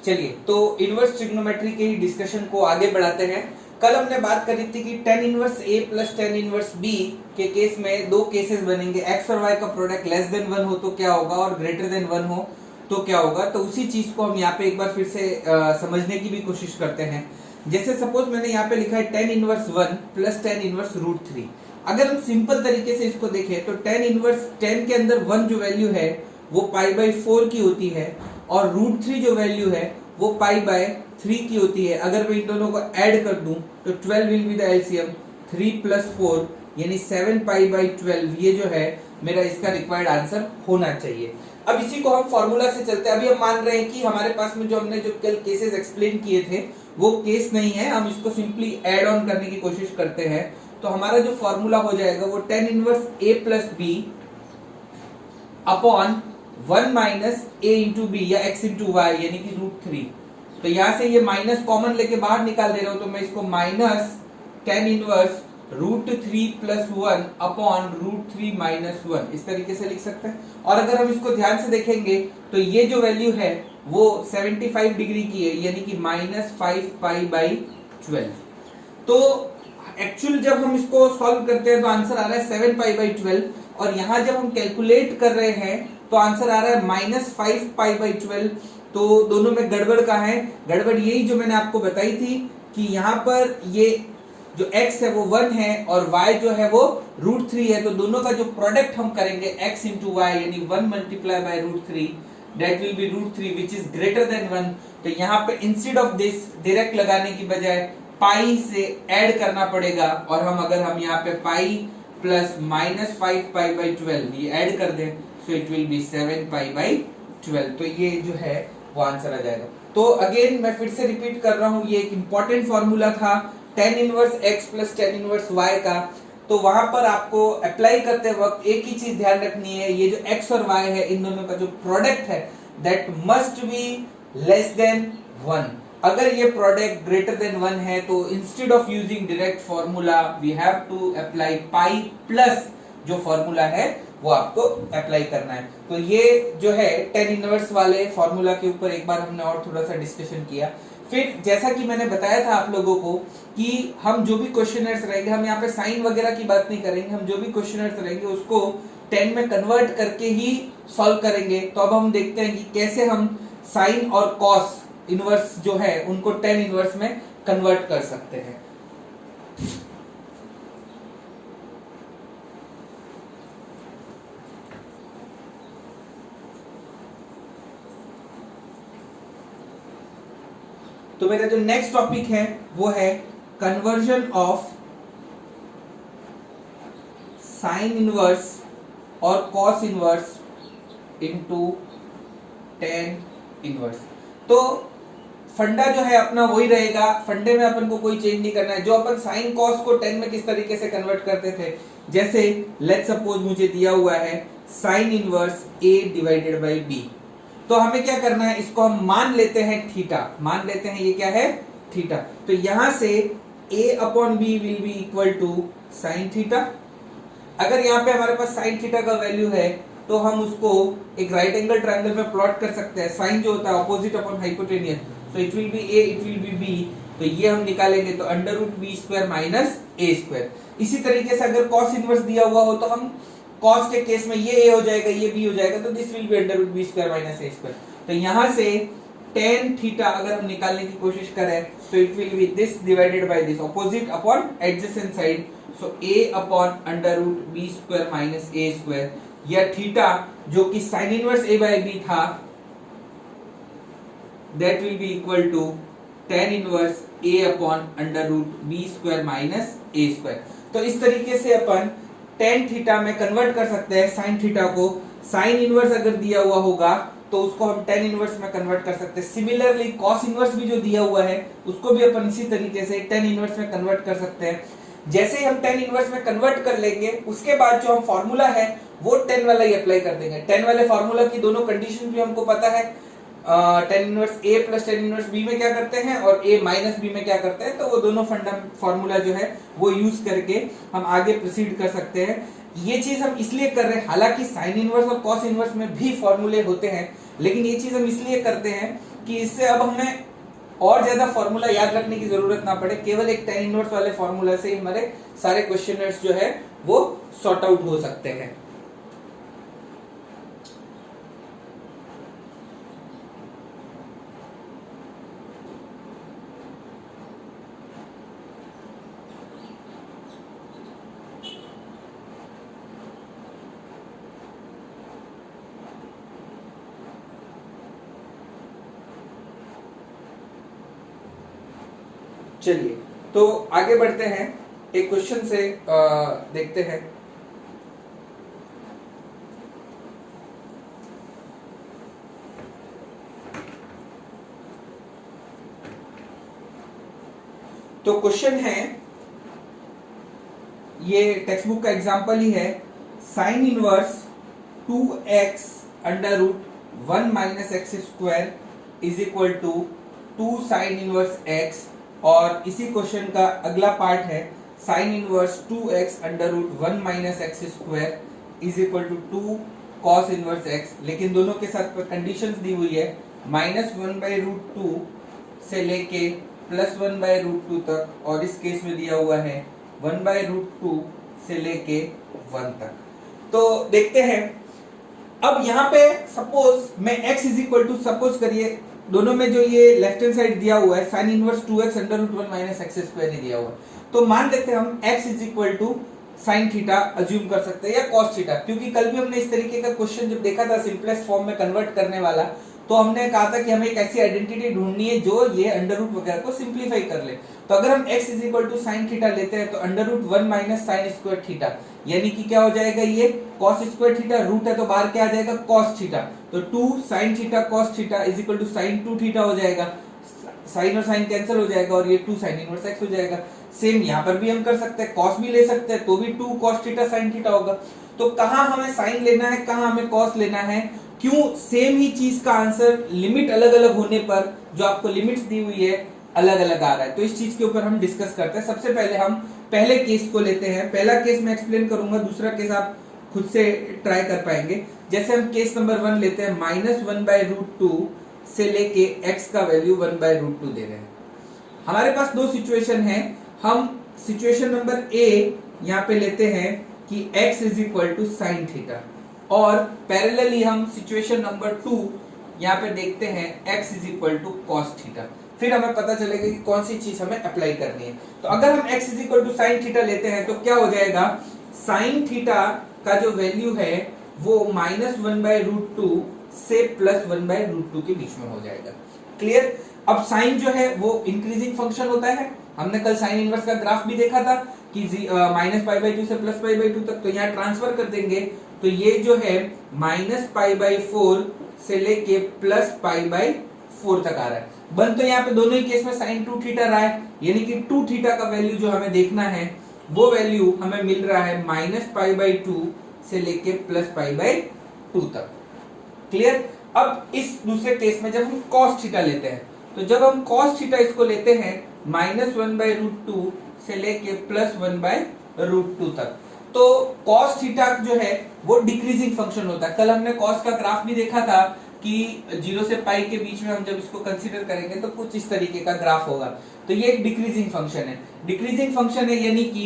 चलिए तो inverse trigonometry के ही डिस्कशन को आगे बढ़ाते हैं। कल हमने बात करी थी कि tan inverse a plus tan inverse b के केस में दो केसेस बनेंगे, x और y का प्रोडक्ट लेस देन 1 हो तो क्या होगा और ग्रेटर देन 1 हो तो क्या होगा। तो उसी चीज को हम यहाँ पे एक बार फिर से समझने की भी कोशिश करते हैं। जैसे सपोज मैंने यहाँ पे लिखा है tan inverse 1 plus tan inverse root 3। अगर हम सिंपल तरीके से इसको देखें तो tan इनवर्स 10 के अंदर 1 जो वैल्यू है वो पाई बाई 4 की होती है और रूट 3 जो वैल्यू है वो पाई बाय 3 की होती है। अगर मैं इन दोनों को ऐड कर दूं तो 12 will be the LCM, 3 plus 4 यानी 7 पाई बाई 12, ये जो है मेरा इसका रिक्वायर्ड आंसर होना चाहिए। अब इसी को हम फॉर्मूला से चलते हैं। अभी हम मान रहे हैं कि हमारे पास में जो हमने जो कल केसेस एक्सप्लेन किए थे वो केस नहीं है, हम इसको सिंपली ऐड ऑन करने की कोशिश करते हैं। तो हमारा जो फॉर्मूला हो जाएगा वो tan inverse a plus B upon 1 minus a into B या x इंटू वाई यानी कि रूट 3। तो यहां से ये माइनस कॉमन लेके बाहर निकाल दे रहा हूं तो मैं इसको minus tan inverse root 3 plus 1 upon root 3 minus 1 इस तरीके से लिख सकते हैं। और अगर हम इसको ध्यान से देखेंगे तो ये जो वैल्यू है वो 75 डिग्री की है यानी कि माइनस 5 पाई बाई 12। तो एक्चुअल जब हम इसको सॉल्व करते हैं तो आंसर आ रहा है 7 पाई बाई 12 और यहां जब हम कैलकुलेट कर रहे हैं तो आंसर आ रहा है माइनस 5 पाई बाई 12। तो दोनों में गड़बड़ कहाँ है? गड़बड़ यही जो मैंने आपको बताई थी कि यहाँ पर ये जो x है वो 1 है और y जो है वो रूट 3 है। तो दोनों का जो प्रोडक्ट हम करेंगे x इंटू वाई यानी 1 multiply by root 3 that will be root 3 which is greater than 1। तो यहाँ पे इंस्टेड ऑफ दिस डायरेक्ट लगाने की बजाय पाई से ऐड करना पड़ेगा और अगर हम यहाँ पे pi plus minus 5 pi by 12 ये ऐड कर दें सो it will B 7 pi by 12। तो ये जो है वो आंसर आ जाएगा। तो अगेन मैं फिर से रिपीट कर रहा हूँ, ये एक इंपॉर्टेंट फॉर्मूला था tan inverse x plus tan inverse y का। तो वहां पर आपको अप्लाई करते वक्त एक ही चीज ध्यान रखनी है, ये जो x और y है इन दोनों का जो प्रोडक्ट है that must be less than 1। अगर ये प्रोडक्ट ग्रेटर देन 1 है तो instead of using direct formula we have to apply pi plus जो फॉर्मूला है वो आपको अप्लाई करना है। तो ये जो है tan इनवर्स वाले फॉर्मूला के ऊपर एक बार हमने और थोड़ा सा डिस्कशन किया। फिर जैसा कि मैंने बताया था आप लोगों को कि हम जो भी क्वेश्चनर्स रहेंगे, हम यहाँ पे साइन वगैरह की बात नहीं करेंगे, हम जो भी क्वेश्चनर्स रहेंगे उसको 10 में कन्वर्ट करके ही सॉल्व करेंगे। तो अब हम देखते हैं कि कैसे हम साइन और कॉस इनवर्स जो है उनको tan इनवर्स में कन्वर्ट कर सकते हैं। तो मेरा जो नेक्स्ट टॉपिक है वो है कन्वर्जन ऑफ साइन इनवर्स और cos inverse into tan inverse. तो फंडा जो है अपना वही रहेगा, फंडे में अपन को कोई चेंज नहीं करना है। जो अपन साइन कॉस को tan में किस तरीके से कन्वर्ट करते थे, जैसे लेट्स सपोज मुझे दिया हुआ है sine inverse a divided by b। तो हमें क्या करना है, इसको हम मान लेते हैं थीटा, मान लेते हैं ये क्या है थीटा। तो यहां से a upon b will be equal to sine theta. अगर यहाँ पे हमारे पास साइन थीटा का वैल्यू है तो हम उसको एक राइट एंगल ट्रायंगल में प्लॉट कर सकते हैं। साइन जो होता है opposite upon hypotenuse, so it will be a it will be b। तो ये हम निकालेंगे तो under root B square minus a square. इसी तरीके से अगर कॉस इनवर्स दिया हुआ हो तो हम कॉस के केस में ये a हो जाएगा ये b हो जाएगा, तो this will be under root B square minus a square. तो यहां से tan थीटा अगर हम निकालने की कोशिश करें तो it will be this divided by this opposite upon adjacent side, so a upon under root B square minus a square. या थीटा जो कि sine inverse a by b था that will be equal to tan inverse a upon under root b square minus a square. तो इस तरीके से अपन tan theta में कन्वर्ट कर सकते हैं साइन थीटा को। साइन इनवर्स अगर दिया हुआ होगा तो उसको हम tan इनवर्स में कन्वर्ट कर सकते हैं। सिमिलरली कॉस इनवर्स भी जो दिया हुआ है उसको भी अपन इसी तरीके से tan इनवर्स में कन्वर्ट कर सकते हैं। जैसे ही हम tan इनवर्स में कन्वर्ट कर लेंगे उसके बाद जो हम फॉर्मूला है वो tan वाला ही अप्लाई कर देंगे। tan वाले फॉर्मूला की दोनों कंडीशन भी हमको पता है, tan inverse a plus tan inverse b में क्या करते हैं और a माइनस b में क्या करते हैं। तो वो दोनों फॉर्मूला जो है वो यूज करके हम आगे प्रोसीड कर सकते हैं। ये चीज हम इसलिए कर रहे हैं, हालांकि साइन इनवर्स और कॉस इनवर्स में भी फॉर्मूले होते हैं, लेकिन ये चीज हम इसलिए करते हैं कि इससे अब हमें और ज्यादा फॉर्मूला याद रखने की जरूरत ना पड़े, केवल एक tan इनवर्स वाले फॉर्मूला से ही हमारे सारे क्वेश्चनर्स जो है वो सॉर्ट आउट हो सकते हैं। चलिए तो आगे बढ़ते हैं, एक क्वेश्चन से देखते हैं। तो क्वेश्चन है, ये टेक्स्ट बुक का एग्जांपल ही है, sine inverse 2x under root 1 minus x square is equal to 2 sine inverse x, और इसी क्वेश्चन का अगला पार्ट है sine inverse 2x under root 1 minus x square is equal to 2 cos inverse x, लेकिन दोनों के साथ कंडीशंस दी हुई है -1/√2 से लेके +1/√2 तक, और इस केस में दिया हुआ है 1/√2 से लेके 1 तक। तो देखते हैं, अब यहाँ पे सपोज मैं x is equal to, suppose करिए दोनों में जो ये लेफ्ट हैंड साइड दिया हुआ है sine inverse 2x under root 1 minus x square ही दिया हुआ है, तो मान लेते हैं हम x is equal to sine theta assume कर सकते हैं या कॉस थीटा, क्योंकि कल भी हमने इस तरीके का क्वेश्चन जब देखा था सिंपलेस्ट फॉर्म में कन्वर्ट करने वाला, तो हमने कहा था कि हमें एक ऐसी आइडेंटिटी ढूंढनी है जो ये अंडर रूट वगैरह को सिंप्लीफाई कर ले। तो अगर हम x is equal to sine theta लेते हैं तो under root 1 minus sine square theta, यानी कि क्या हो जाएगा, ये कॉस स्क्वायर थीटा, रूट है तो बाहर क्या आ जाएगा कॉस थीटा, तो 2 sine theta cos theta is equal to sine 2 theta हो जाएगा, साइन और साइन कैंसिल हो जाएगा और ये 2 साइन इनवर्स x हो जाएगा। सेम यहाँ पर भी हम कर सकते हैं, कॉस भी ले सकते हैं तो भी 2 कॉस थीटा साइन थीटा होगा। तो कहाँ हमें साइन लेना है, कहाँ हमें कॉस लेना है, क्यों सेम ही चीज का आंसर लिमिट अलग अलग होने पर जो आपको लिमिट्स दी हुई है अलग अलग आ रहा है, तो इस चीज के ऊपर हम डिस्कस करते हैं। सबसे पहले हम पहले केस को लेते हैं, पहला केस मैं एक्सप्लेन करूंगा, दूसरा केस आप खुद से ट्राई कर पाएंगे। जैसे हम केस नंबर 1 लेते हैं, -1/√2 से लेके x का वैल्यू 1/√2 दे रहे हैं। हमारे पास दो सिचुएशन है, हम सिचुएशन नंबर ए यहाँ पे लेते हैं कि x is equal to sine theta, और पैरेलली हम सिचुएशन नंबर 2 यहाँ पे देखते हैं x is equal to cos theta, फिर हमें पता चलेगा कि कौन सी चीज हमें अप्लाई करनी है। तो अगर हम x is equal to sine theta लेते हैं तो क्या हो जाएगा, साइन थीटा का जो वैल्यू है वो -1/√2 से +1/√2 के बीच में हो जाएगा। क्लियर। अब साइन जो है वो इंक्रीजिंग फंक्शन होता है, हमने कल साइन इनवर्स का ग्राफ भी देखा था कि -π/2 से +π/2 तक, तो यहाँ ट्रांसफर कर देंगे तो ये जो है -π/4 से लेके +π/4 तक आ रहा है। बन तो यहाँ पे दोनों ही केस में साइन 2 थीटा रहा है, यानी कि 2 थीटा का वैल्यू जो हमें देखना है वो वैल्यू हमें मिल रहा है -π/2 से लेके +π/2 तक। क्लियर। अब इस दूसरे केस में जब हम cos थीटा लेते हैं, तो जब हम cos थीटा इसको लेते हैं -1/√2 से लेके +1/√2 तक, तो cos थीटा जो है वो डिक्रीजिंग फंक्शन होता है। कल हमने cos का ग्राफ भी देखा था कि 0 से पाई के बीच में हम जब इसको कंसीडर करेंगे तो कुछ इस तरीके का ग्राफ होगा, तो ये एक डिक्रीजिंग फंक्शन है। डिक्रीजिंग फंक्शन है यानी कि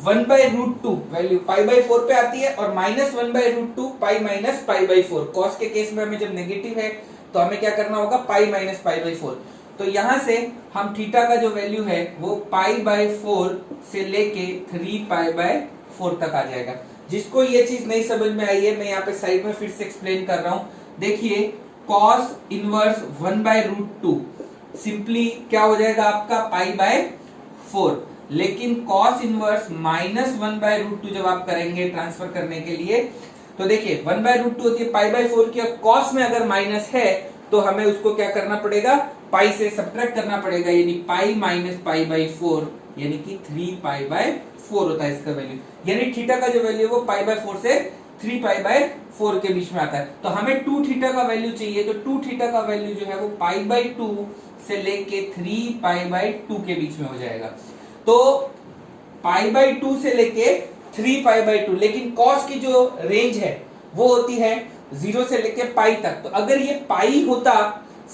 1/√2 वैल्यू π/4 पे आती है और -1/√2 पाई माइनस π/4। cos के केस में हमें जब नेगेटिव है तो हमें क्या करना होगा, पाई माइनस π/4। तो यहां से हम थीटा का जो वैल्यू है वो π/4 से लेके 3π/4 तक आ जाएगा। जिसको ये चीज नहीं समझ में आई है, मैं यहाँ पे साइड में फिर से एक्सप्लेन कर रहा हूं। देखिए cos इनवर्स 1/√2 सिंपली क्या हो जाएगा आपका π/4, लेकिन cos इनवर्स -1/√2 जब आप करेंगे ट्रांसफर करने के लिए, तो देखिए 1/√2 होती है π/4 की, cos में अगर माइनस है तो हमें उसको क्या करना पड़ेगा, पाई से सब्ट्रैक्ट करना पड़ेगा, यानी पाई माइनस π/4 यानी कि 3π/4 होता है इसका वैल्यू, यानी थीटा का जो वैल्यू है वो π/4 से 3π/4 के बीच में आता है। तो हमें 2 थीटा का वैल्यू चाहिए, तो 2 थीटा का वैल्यू जो है वो π/2 से लेके 3π/2 के बीच में हो जाएगा। तो π/2 से लेके 3π/2, लेकिन cos की जो रेंज है वो होती है 0 से लेके पाई तक। तो अगर ये पाई होता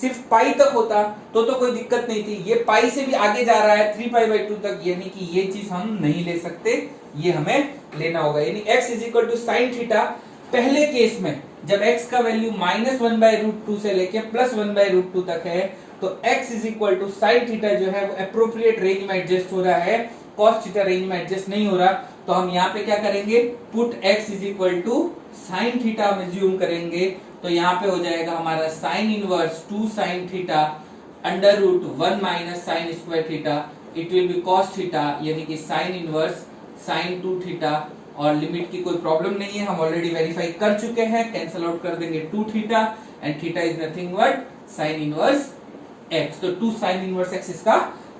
सिर्फ पाई तक होता तो कोई दिक्कत नहीं थी, ये पाई से भी आगे जा रहा है 3π/2 तक, यानी कि ये चीज हम नहीं ले सकते, ये हमें लेना होगा। यानी x is equal to sine theta, पहले केस में जब x का वैल्यू -1/√2 से लेके +1/√2 तक है तो x is equal to sine theta जो है वो एप्रोप्रिएट रेंज में एडजस्ट हो रहा है, कॉस थीटा रेंज में एडजस्ट नहीं हो रहा। तो हम यहाँ पे क्या करेंगे, put x is equal to sine theta हम एज्यूम करेंगे, तो यहाँ पे हो जाएगा हमारा sine inverse 2 sine theta √1 minus sine square theta, it will be cos theta, यानी कि साइन इनवर्स साइन 2 थीटा। और लिमिट की कोई प्रॉब्लम नहीं है, हम ऑलरेडी वेरीफाई कर चुके हैं, कैंसिल आउट कर देंगे 2 theta and theta is nothing but sign inverse x, तो 2 साइन इनवर्स x इसका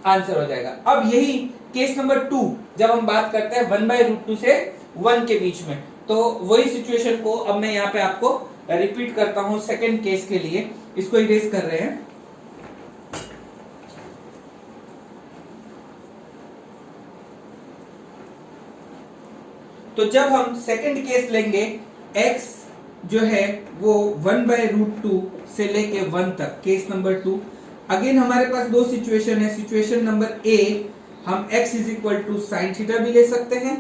आंसर हो जाएगा। अब यही केस नंबर 2 जब हम बात करते हैं 1/√2 से 1 के बीच में, तो वही सिचुएशन को अब मैं यहाँ पे आपको रिपीट करता हूं सेकंड केस के लिए, इसको इरेज कर रहे हैं। तो जब हम सेकंड केस लेंगे, x जो है वो 1/√2 से लेके 1 तक, केस नंबर 2, अगेन हमारे पास दो सिचुएशन है। सिचुएशन नंबर ए, हम x is equal to sine theta भी ले सकते हैं,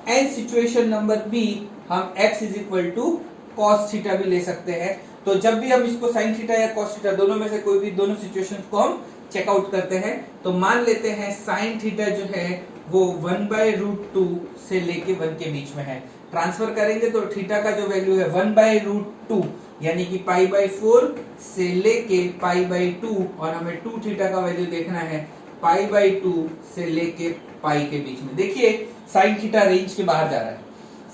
एंड सिचुएशन नंबर बी, हम x is equal to cos theta भी ले सकते हैं। तो जब भी हम इसको साइन थीटा या कॉस थीटा दोनों में से कोई भी दोनों सिचुएशंस को हम चेकआउट करते हैं, तो मान लेते हैं साइन थीटा जो है वो 1/√2 से लेके 1 के बीच में है। ट्रांसफर करेंगे तो थीटा का जो वैल्यू है 1/√2 यानी कि π/4 से लेके π/2, और हमें 2 थीटा का वैल्यू देखना है π/2 से लेके पाई के बीच में। देखिए साइन थीटा रेंज के बाहर जा रहा है,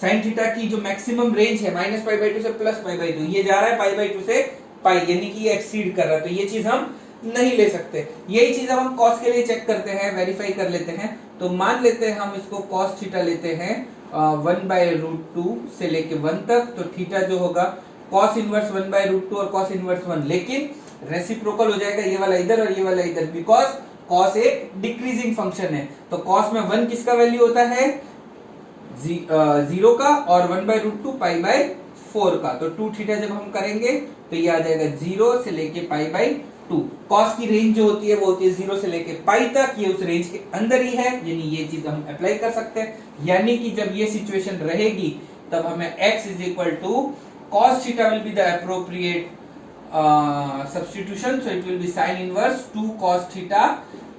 साइन थीटा की जो मैक्सिमम रेंज है -π/2 से +π/2, ये जा रहा है π/2 से पाई, यानी कि ये एक्सीड कर रहा है, तो ये चीज हम नहीं ले सकते। यही चीज हम कॉस के लिए चेक करते हैं, वेरीफाई कर लेते हैं। तो मान लेते हैं हम इसको कॉस थीटा लेते हैं 1/√2 से लेके 1 तक, तो थीटा जो होगा कॉस इनवर्स 1/√2 और कॉस इनवर्स 1, लेकिन रेसिप्रोकल हो जाएगा, ये वाला इधर और ये वाला इधर, बिकॉज कॉस एक डिक्रीजिंग फंक्शन है। तो कॉस में 1 किसका वैल्यू होता है, 0 का, और 1/√2 π/4 का। तो 2 थीटा जब हम करेंगे तो ये आ जाएगा 0 से लेके π/2। कॉस की रेंज जो होती है वो होती है 0 से लेके पाई तक, ये उस रेंज के अंदर ही है, यानी ये चीज हम अप्लाई कर सकते हैं। यानी कि जब ये सिचुएशन रहेगी तब हमें x is equal to cos theta will be the appropriate substitution, so it will be sine inverse 2 cos theta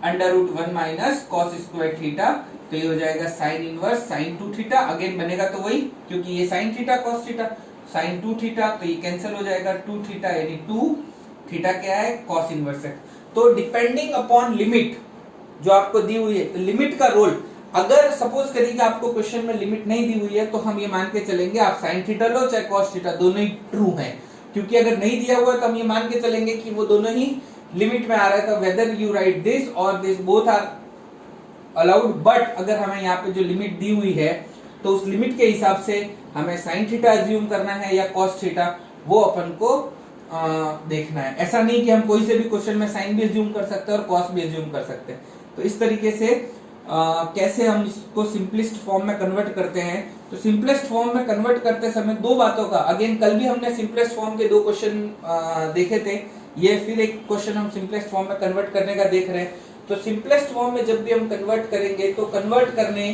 √1 minus cos square theta, तो ये हो जाएगा sine inverse sine 2 theta, again बनेगा तो वही, क्योंकि ये sine theta cos theta, sine 2 theta, तो ये कैंसिल हो जाएगा 2 थीटा, यानी 2 थीटा क्या है, cos इनवर्स है। तो डिपेंडिंग अपॉन लिमिट जो आपको दी हुई है, तो लिमिट का रोल, अगर सपोज करिए कि आपको क्वेश्चन में लिमिट नहीं दी हुई है तो हम ये मान के चलेंगे आप साइन थीटा लो चाहे cos थीटा, दोनों ही ट्रू हैं। क्योंकि अगर नहीं दिया हुआ है तो हम ये मान के चलेंगे कि वो दोनों ही लिमिट में आ रहा है, तो वेदर यू राइट दिस और this both are allowed. But अगर हमें यहाँ पे जो लिमिट दी हुई है तो उस लिमिट के हिसाब से हमें साइन थीटा अज्यूम करना है या cos थीटा, वो अपन को देखना है। ऐसा नहीं कि हम कोई से भी क्वेश्चन में साइन भी अज्यूम कर सकते हैं और cos भी अज्यूम कर सकते हैं। तो इस तरीके से कैसे हम इसको सिंपलेस्ट फॉर्म में कन्वर्ट करते हैं, तो सिंपलेस्ट फॉर्म में कन्वर्ट करते समय दो बातों का, अगेन कल भी हमने सिंपलेस्ट फॉर्म के दो क्वेश्चन देखे थे, ये फिर एक क्वेश्चन हम सिंपलेस्ट फॉर्म में कन्वर्ट करने का देख रहे हैं। तो सिंपलेस्ट फॉर्म में जब भी हम कन्वर्ट करेंगे तो कन्वर्ट करने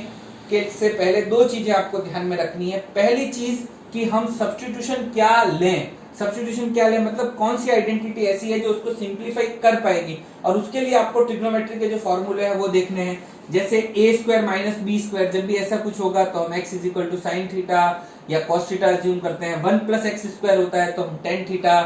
के से पहले दो चीजें आपको ध्यान में रखनी है। पहली चीज कि हम सब्स्टिट्यूशन क्या लें, सब्स्टिट्यूशन क्या लें मतलब कौन सी आइडेंटिटी ऐसी है जो उसको सिंप्लीफाई कर पाएगी, और उसके लिए आपको ट्रिग्नोमेट्री के जो फॉर्मूले हैं वो देखने हैं। जैसे a² माइनस b², जब भी ऐसा कुछ होगा तो हम x is equal to sine theta या cos थीटा अज्यूम करते हैं। 1 प्लस x² होता है तो हम tan theta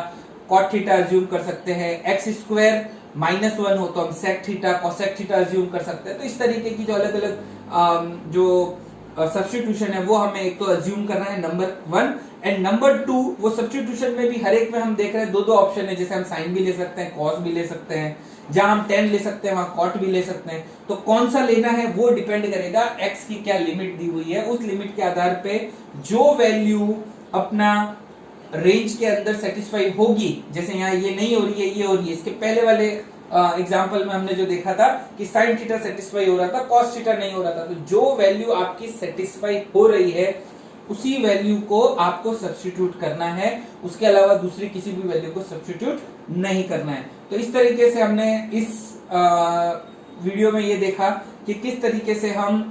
cot theta assume कर सकते हैं। x² माइनस 1 हो तो हम sec theta cosec theta assume कर सकते हैं। तो इस तरीके की जो अलग अलग जो सब्स्टिट्यूशन है वो हमें एक तो अज्यूम करना है, नंबर 1, एंड नंबर 2 वो सब्स्टिट्यूशन में भी हर एक में हम देख रहे हैं दो ऑप्शन है, जैसे हम साइन भी ले सकते हैं cos भी ले सकते हैं, जहां हम tan ले सकते हैं वहां cot भी ले सकते हैं। तो कौन सा लेना है वो डिपेंड करेगा x की क्या लिमिट दी हुई है, उस लिमिट के आधार पे जो वैल्यू अपना रेंज के अंदर सेटिस्फाई होगी, जैसे यहाँ ये नहीं हो रही है ये हो रही है। इसके पहले वाले एग्जाम्पल में हमने जो देखा था कि साइन थीटा सेटिस्फाई हो रहा था cos थीटा नहीं हो रहा था, तो जो वैल्यू आपकी सेटिस्फाई हो रही है उसी वैल्यू को आपको सब्स्टिट्यूट करना है, उसके अलावा दूसरी किसी भी वैल्यू को सब्स्टिट्यूट नहीं करना है। तो इस तरीके से हमने इस वीडियो में ये देखा कि किस तरीके से हम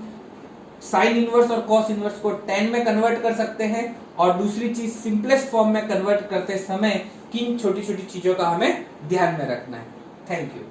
साइन इनवर्स और कॉस इनवर्स को tan में कन्वर्ट कर सकते हैं, और दूसरी चीज सिंपलेस्ट फॉर्म में कन्वर्ट करते समय किन छोटी छोटी चीजों का हमें ध्यान में रखना है। Thank you.